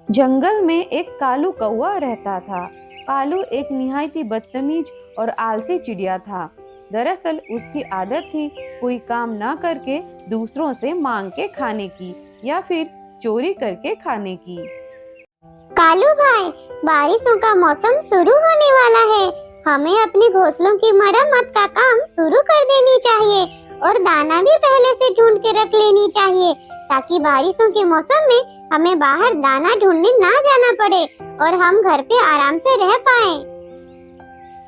जंगल में एक कालू कौवा रहता था। कालू एक निहायत ही बदतमीज और आलसी चिड़िया था। दरअसल उसकी आदत थी कोई काम ना करके दूसरों से मांग के खाने की या फिर चोरी करके खाने की। कालू भाई, बारिशों का मौसम शुरू होने वाला है। हमें अपने घोंसलों की मरम्मत का काम शुरू कर देनी चाहिए और दाना भी पहले से ढूंढ के रख लेनी चाहिए ताकि बारिशों के मौसम में हमें बाहर दाना ढूंढने ना जाना पड़े और हम घर पे आराम से रह पाएं।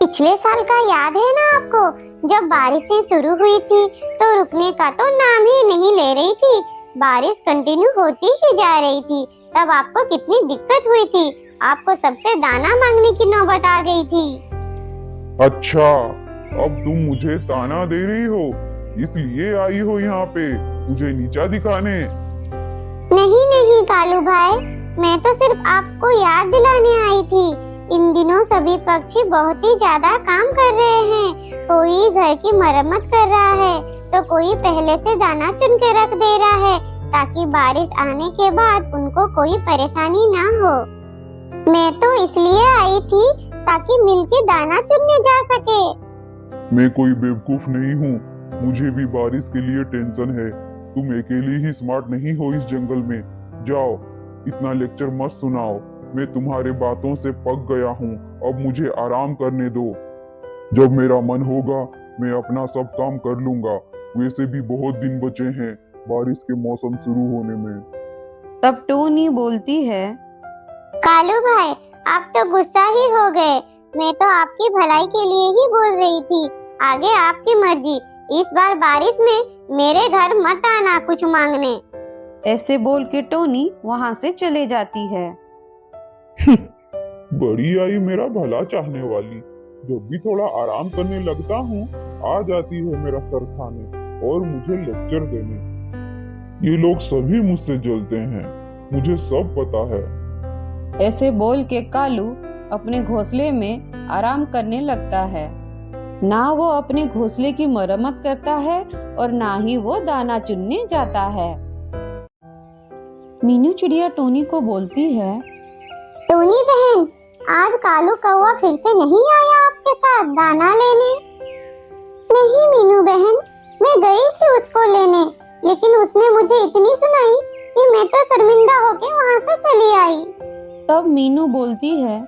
पिछले साल का याद है ना आपको, जब बारिशें शुरू हुई थी तो रुकने का तो नाम ही नहीं ले रही थी। बारिश कंटिन्यू होती ही जा रही थी। तब आपको कितनी दिक्कत हुई थी, आपको सबसे दाना मांगने की नौबत आ गई थी। अच्छा, अब तुम मुझे ताना दे रही हो, इसलिए आई हो यहाँ पे मुझे नीचा दिखाने। नहीं नहीं कालू भाई, मैं तो सिर्फ आपको याद दिलाने आई थी। इन दिनों सभी पक्षी बहुत ही ज्यादा काम कर रहे हैं। कोई घर की मरम्मत कर रहा है तो कोई पहले से दाना चुन के रख दे रहा है ताकि बारिश आने के बाद उनको कोई परेशानी ना हो। मैं तो इसलिए आई थी ताकि मिलके दाना चुनने जा सके। मैं कोई बेवकूफ नहीं हूँ, मुझे भी बारिश के लिए टेंशन है। तुम अकेली ही स्मार्ट नहीं हो इस जंगल में। जाओ, इतना लेक्चर मत सुनाओ, मैं तुम्हारे बातों से पक गया हूँ। अब मुझे आराम करने दो। जब मेरा मन होगा मैं अपना सब काम कर लूंगा। वैसे भी बहुत दिन बचे हैं बारिश के मौसम शुरू होने में। तब टोनी बोलती है, कालू भाई, आप तो गुस्सा ही हो गए। मैं तो आपकी भलाई के लिए ही बोल रही थी। आगे आपकी मर्जी। इस बार बारिश में मेरे घर मत आना कुछ मांगने। ऐसे बोल के टोनी वहाँ से चले जाती है। बड़ी आई मेरा भला चाहने वाली। जब भी थोड़ा आराम करने लगता हूँ आ जाती है मेरा सर खाने और मुझे लेक्चर देने। ये लोग सभी मुझसे जलते हैं, मुझे सब पता है। ऐसे बोल के कालू अपने घोंसले में आराम करने लगता है। ना वो अपने घोंसले की मरम्मत करता है और ना ही वो दाना चुनने जाता है। मीनू चिड़िया टोनी को बोलती है, टोनी बहन, आज कालू कौवा फिर से नहीं आया आपके साथ दाना लेने? नहीं मीनू बहन, मैं गई थी उसको लेने, लेकिन उसने मुझे इतनी सुनाई कि मैं तो शर्मिंदा होके वहाँ से चली आई। तब मीनू बोलती है,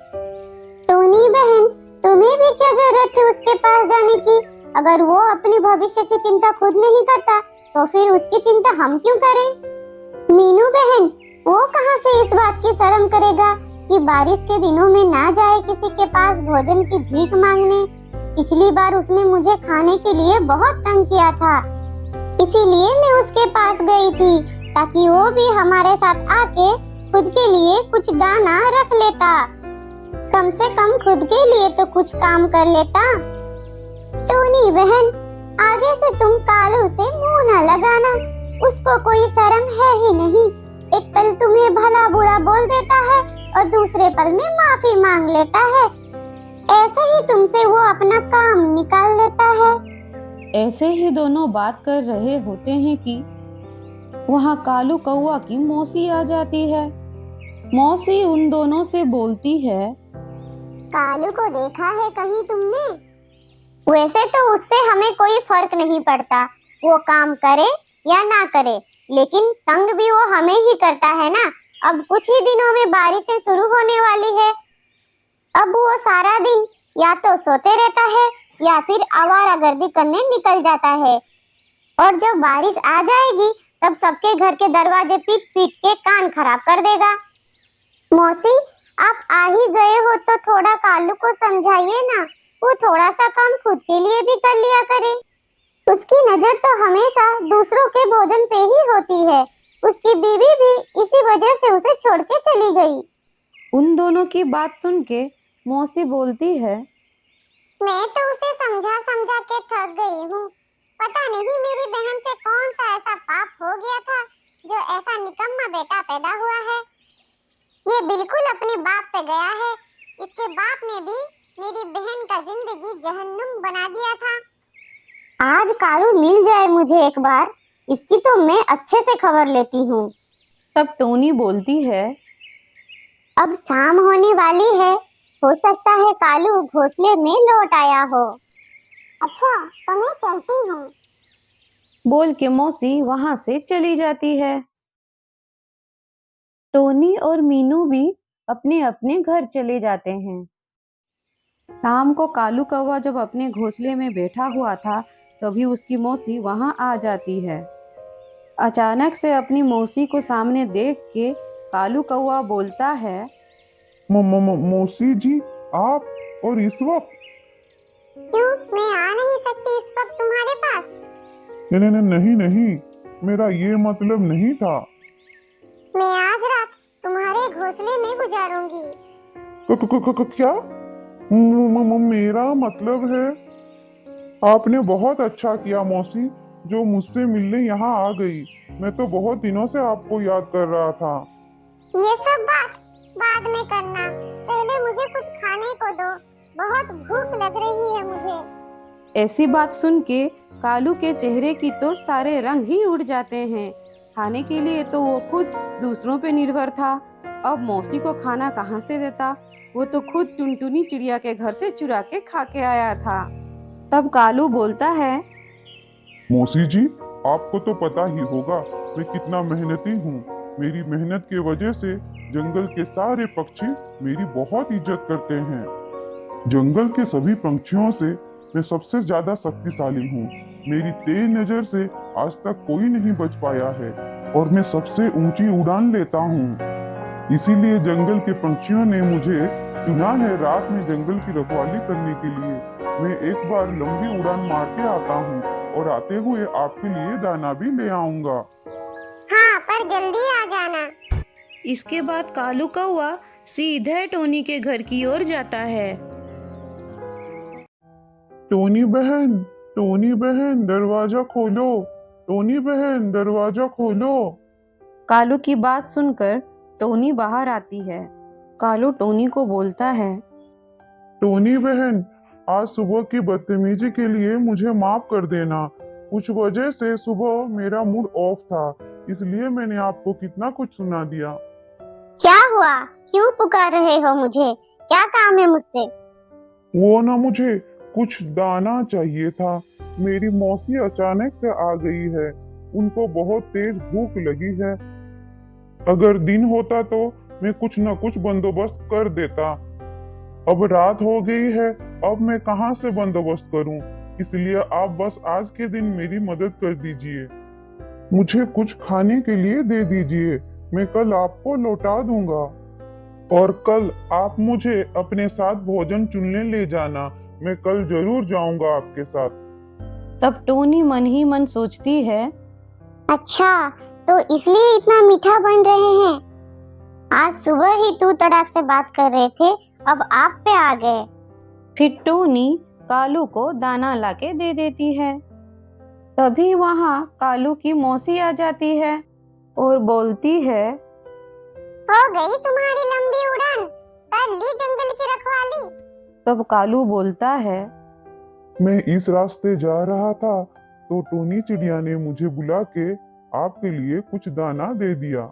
टोनी बहन, तुम्हें भी क्या जरूरत है उसके पास जाने की? अगर वो अपने भविष्य की चिंता खुद नहीं करता तो फिर उसकी चिंता हम क्यों करें? मीनू बहन, वो कहाँ से इस बात की शर्म करेगा कि बारिश के दिनों में ना जाए किसी के पास भोजन की भीख मांगने। पिछली बार उसने मुझे खाने के लिए बहुत तंग किया था, इसीलिए मैं उसके पास गई थी ताकि वो भी हमारे साथ आके खुद के लिए कुछ दाना रख लेता। कम से कम खुद के लिए तो कुछ काम कर लेता। टोनी बहन, आगे से तुम कालू से मुंह न लगाना, उसको कोई शर्म है ही नहीं। एक पल तुम्हें भला बुरा बोल देता है और दूसरे पल में माफी मांग लेता है। ऐसे ही तुमसे वो अपना काम निकाल लेता है। ऐसे ही दोनों बात कर रहे होते हैं कि वहाँ कालू कौवा की मौसी आ जाती है। मौसी उन दोनों से बोलती है, कालू को देखा है कहीं तुमने? वैसे तो उससे हमें कोई फर्क नहीं पड़ता, वो काम करे या ना करे, लेकिन तंग भी वो हमें ही करता है ना। अब कुछ ही दिनों में बारिशें शुरू होने वाली है। अब वो सारा दिन या तो सोते रहता है या फिर आवारागर्दी करने निकल जाता है। और जब बारिश आ जाएगी तब सबके घर के दरवाजे पीट पीट के कान खराब कर देगा। मौसी, आप आ ही गए हो तो थोड़ा कालू को समझाइए ना, वो थोड़ा सा काम खुद के लिए भी कर लिया करे। उसकी नजर तो हमेशा दूसरों के भोजन पे ही होती है। उसकी बीवी भी इसी वजह से उसे छोड़ के चली गई। उन दोनों की बात सुन के मौसी बोलती है, मैं तो उसे समझा समझा के थक गई हूँ। पता नहीं मेरी बहन से कौन सा ऐसा पाप हो गया था जो ऐसा निकम्मा बेटा पैदा हुआ है। ये बिल्कुल अपने बाप पे गया है। इसके बाप ने भी मेरी बहन का जिंदगी जहन्नुम बना दिया था। आज कालू मिल जाए मुझे एक बार, इसकी तो मैं अच्छे से खबर लेती हूँ। तब टोनी बोलती है, अब शाम होने वाली है, हो सकता है कालू घोंसले में लौट आया हो। अच्छा, तो मैं चलती हूँ। बोल के मौसी वहां से चली जाती है। टोनी और मीनू भी अपने अपने घर चले जाते हैं। शाम को कालू कौवा जब अपने घोंसले में बैठा हुआ था, तभी उसकी मौसी वहां आ जाती है। अचानक से अपनी मौसी को सामने देख के कालू कौवा बोलता है, मौसी जी, आप और इस वक्त? क्यों, मैं आ नहीं सकती इस वक्त तुम्हारे पास? नहीं नहीं, मेरा ये मतलब नहीं था। मैं आज रात तुम्हारे घोंसले में गुजारूंगी। क्या? मेरा मतलब है, आपने बहुत अच्छा किया मौसी, जो मुझसे मिलने यहाँ आ गई। मैं तो बहुत दिनों से आपको याद कर रहा था। ये सब बात बाद में करना, पहले मुझे कुछ खाने को दो, बहुत भूख लग रही है मुझे। ऐसी बात सुन के कालू के चेहरे की तो सारे रंग ही उड़ जाते हैं। खाने के लिए तो वो खुद दूसरों पे निर्भर था, अब मौसी को खाना कहाँ से देता। वो तो खुद टुनटुनी चिड़िया के घर से चुरा के खा के आया था। तब कालू बोलता है, मौसी जी, आपको तो पता ही होगा मैं कितना मेहनती हूँ। मेरी मेहनत की वजह से जंगल के सारे पक्षी मेरी बहुत इज्जत करते हैं। जंगल के सभी पंछियों से मैं सबसे ज्यादा शक्तिशाली हूँ। मेरी तेज नजर से आज तक कोई नहीं बच पाया है और मैं सबसे ऊंची उड़ान लेता हूँ। इसीलिए जंगल के पंछियों ने मुझे चुना है रात में जंगल की रखवाली करने के लिए। मैं एक बार लंबी उड़ान मार के आता हूँ और आते हुए आपके लिए दाना भी ले आऊंगा। हाँ, पर जल्दी आ जाना। इसके बाद कालू कौवा सीधे टोनी के घर की ओर जाता है। टोनी बहन दरवाजा खोलो। टोनी बहन दरवाजा खोलो। कालू की बात सुनकर टोनी बाहर आती है। कालू टोनी को बोलता है, टोनी बहन, आज सुबह की बदतमीजी के लिए मुझे माफ कर देना। कुछ वजह से सुबह मेरा मूड ऑफ था, इसलिए मैंने आपको कितना कुछ सुना दिया। क्या हुआ, क्यों पुकार रहे हो मुझे? क्या काम है मुझसे? वो ना, मुझे कुछ दाना चाहिए था। मेरी मौसी अचानक से आ गई है, उनको बहुत तेज भूख लगी है। अगर दिन होता तो मैं कुछ न कुछ बंदोबस्त कर देता। अब रात हो गई है, अब मैं कहाँ से बंदोबस्त करूं? इसलिए आप बस आज के दिन मेरी मदद कर दीजिए। मुझे कुछ खाने के लिए दे दीजिए, मैं कल आपको लौटा दूंगा। और कल आप मुझे अपने साथ भोजन चुनने ले जाना, मैं कल जरूर जाऊंगा आपके साथ। तब टोनी मन ही मन सोचती है, अच्छा, तो इसलिए इतना मीठा बन रहे हैं। आज सुबह ही तू तड़ाक से बात कर रहे थे, अब आप पे आ गए। फिर टोनी कालू को दाना लाके दे देती है। तभी वहाँ कालू की मौसी आ जाती है और बोलती है, हो गई तुम्हारी लंबी उड़ान, कर ली जंगल की रखवाली। तब कालू बोलता है, मैं इस रास्ते जा रहा था तो टोनी चिड़िया ने मुझे बुला के आपके लिए कुछ दाना दे दिया।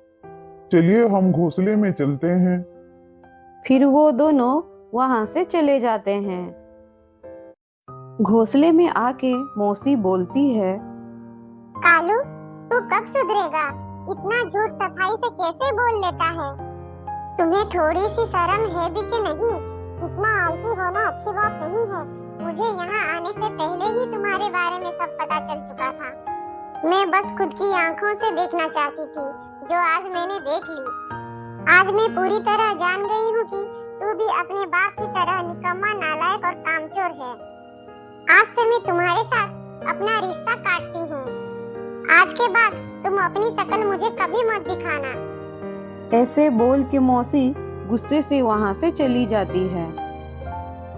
चलिए हम घोंसले में चलते हैं। फिर वो दोनों वहां से चले जाते हैं। घोंसले में आके मौसी बोलती है, कालू, तू कब सुधरेगा? इतना झूठ सफाई से कैसे बोल लेता है? तुम्हें थोड़ी सी शर्म है भी कि नहीं? इतना आलसी होना अच्छी बात नहीं है। मुझे यहाँ आने से पहले ही तुम्हारे बारे में सब पता चल चुका था। मैं बस खुद की आंखों से देखना चाहती थी, जो आज मैंने देख ली। आज मैं पूरी तरह जान गई हूँ कि तू भी अपने बाप की तरह निकम्मा, नालायक और कामचोर है। आज से मैं तुम्हारे साथ अपना रिश्ता काटती हूँ। आज के बाद तुम अपनी शक्ल मुझे कभी मत दिखाना। ऐसे बोल के मौसी गुस्से से वहां से चली जाती है।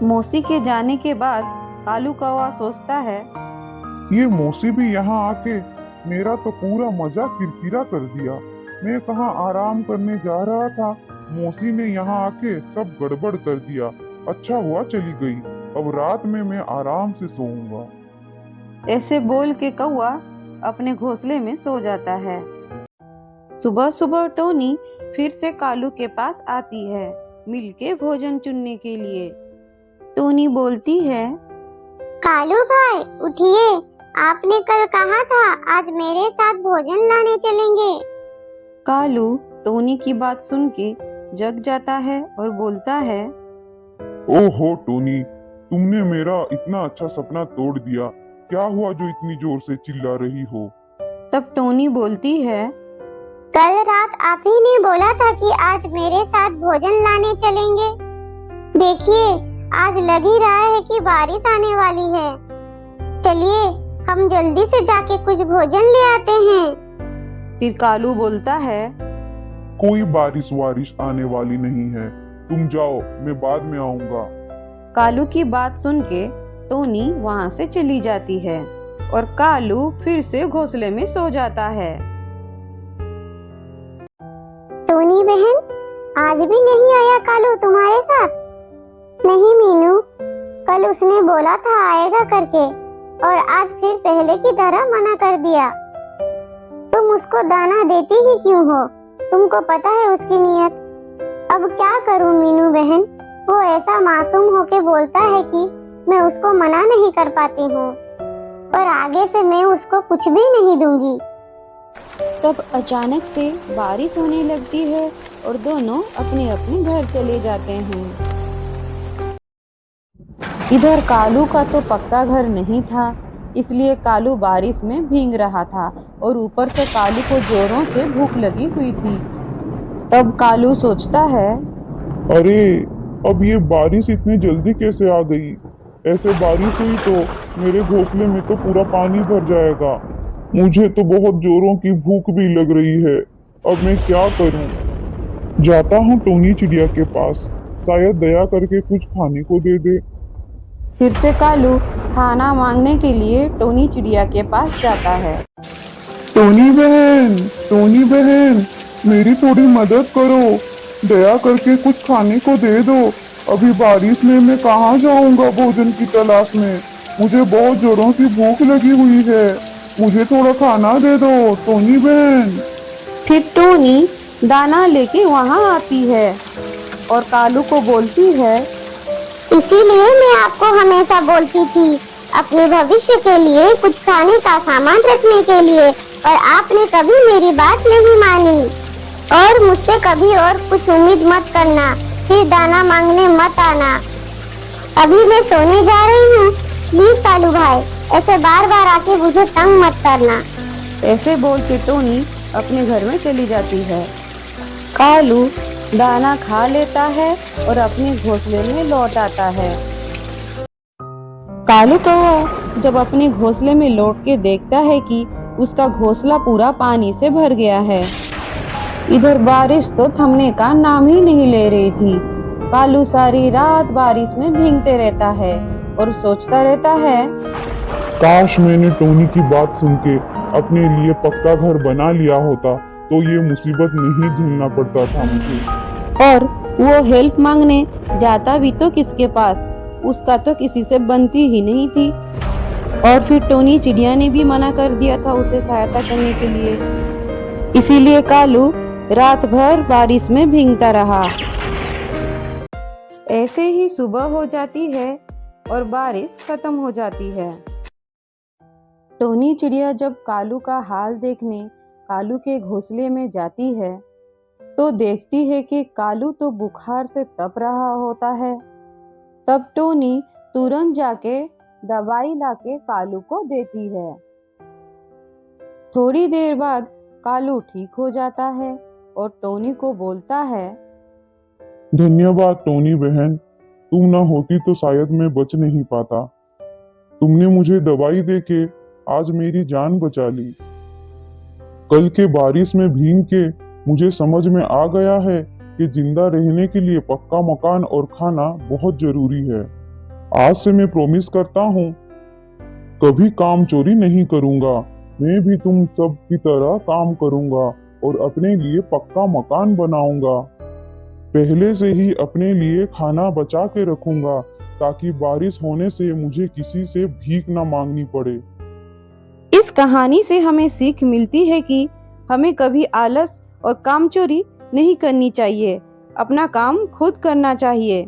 मौसी के जाने के बाद कालू कौवा सोचता है, ये मौसी भी यहाँ आके मेरा तो पूरा मजा किरकिरा कर दिया। मैं कहाँ आराम करने जा रहा था, मौसी ने यहाँ आके सब गड़बड़ कर दिया। अच्छा हुआ चली गई, अब रात में मैं आराम से सोऊंगा। ऐसे बोल के कौवा अपने घोंसले में सो जाता है। सुबह सुबह टोनी फिर से कालू के पास आती है मिलके भोजन चुनने के लिए। टोनी बोलती है, कालू भाई उठिए, आपने कल कहा था आज मेरे साथ भोजन लाने चलेंगे। कालू टोनी की बात सुन के जग जाता है और बोलता है, ओहो टोनी, तुमने मेरा इतना अच्छा सपना तोड़ दिया। क्या हुआ जो इतनी जोर से चिल्ला रही हो? तब टोनी बोलती है, कल रात आप ही ने बोला था कि आज मेरे साथ भोजन लाने चलेंगे। देखिए आज लग ही रहा है कि बारिश आने वाली है। चलिए हम जल्दी से जाके कुछ भोजन ले आते हैं। फिर कालू बोलता है, कोई बारिश वारिश आने वाली नहीं है, तुम जाओ, मैं बाद में आऊंगा। कालू की बात सुन के टोनी वहाँ से चली जाती है और कालू फिर से घोंसले में सो जाता है। टोनी बहन, आज भी नहीं आया कालू तुम्हारे साथ? नहीं मीनू, कल उसने बोला था आएगा करके और आज फिर पहले की तरह मना कर दिया। तुम उसको दाना देती ही क्यों हो? तुमको पता है उसकी नियत। अब क्या करूं मीनू बहन, वो ऐसा मासूम होके बोलता है कि मैं उसको मना नहीं कर पाती हूँ, पर आगे से मैं उसको कुछ भी नहीं दूंगी। तब अचानक से बारिश होने लगती है और दोनों अपने अपने घर चले जाते हैं। इधर कालू का तो पक्का घर नहीं था, इसलिए कालू बारिश में भीग रहा था और ऊपर से कालू को जोरों से भूख लगी हुई थी। तब कालू सोचता है, अरे अब ये बारिश इतनी जल्दी कैसे आ गई? ऐसे बारिश हुई तो मेरे घोंसले में तो पूरा पानी भर जाएगा। मुझे तो बहुत जोरों की भूख भी लग रही है। अब मैं क्या करूं? जाता हूं टोनी चिड़िया के पास, शायद दया करके कुछ खाने को दे दे। फिर से कालू खाना मांगने के लिए टोनी चिड़िया के पास जाता है। टोनी बहन, मेरी थोड़ी मदद करो, दया करके कुछ खाने को दे दो। अभी बारिश में मैं कहाँ जाऊंगा भोजन की तलाश में? मुझे बहुत जोरों की भूख लगी हुई है, मुझे थोड़ा खाना दे दो टोनी बहन। फिर टोनी दाना लेके वहाँ आती है और कालू को बोलती है, इसीलिए मैं आपको हमेशा बोलती थी अपने भविष्य के लिए कुछ खाने का सामान रखने के लिए, और आपने कभी मेरी बात नहीं मानी। और मुझसे कभी और कुछ उम्मीद मत करना, फिर दाना मांगने मत आना। अभी मैं सोने जा रही हूँ, प्लीज कालू भाई ऐसे बार बार आके मुझे तंग मत करना। ऐसे बोल के टोनी अपने घर में चली जाती है। कालू दाना खा लेता है और अपने घोंसले में लौट आता है। कालू कौवा जब अपने घोंसले में लौट के देखता है कि उसका घोंसला पूरा पानी से भर गया है। इधर बारिश तो थमने का नाम ही नहीं ले रही थी। कालू सारी रात बारिश में भीगते रहता है और सोचता रहता है, काश मैंने टोनी की बात सुन के अपने लिए पक्का घर बना लिया होता तो ये मुसीबत नहीं झेलना पड़ता था मुझे। और वो हेल्प मांगने जाता भी तो किसके पास, उसका तो किसी से बनती ही नहीं थी। और फिर टोनी चिड़िया ने भी मना कर दिया था उसे सहायता करने के लिए। इसीलिए कालू रात भर बारिश में भीगता रहा। ऐसे ही सुबह हो जाती है और बारिश खत्म हो जाती है। टोनी चिड़िया जब कालू का हाल देखने कालू के घोंसले में जाती है तो देखती है कि कालू तो बुखार से तप रहा होता है। तब टोनी तुरंत जाके दवाई लाके कालू को देती है। थोड़ी देर बाद कालू ठीक हो जाता है और टोनी को बोलता है, धन्यवाद टोनी बहन, तुम ना होती तो शायद मैं बच नहीं पाता। तुमने मुझे दवाई देके आज मेरी जान बचा ली। कल के बारिश में भीग के मुझे समझ में आ गया है कि जिंदा रहने के लिए पक्का मकान और खाना बहुत जरूरी है। आज से मैं प्रॉमिस करता हूँ कभी काम चोरी नहीं करूंगा। मैं भी तुम सब की तरह काम करूंगा और अपने लिए पक्का मकान बनाऊंगा। पहले से ही अपने लिए खाना बचा के रखूंगा ताकि बारिश होने से मुझे किसी से भीख ना मांगनी पड़े। इस कहानी से हमें सीख मिलती है कि हमें कभी आलस और कामचोरी नहीं करनी चाहिए। अपना काम खुद करना चाहिए।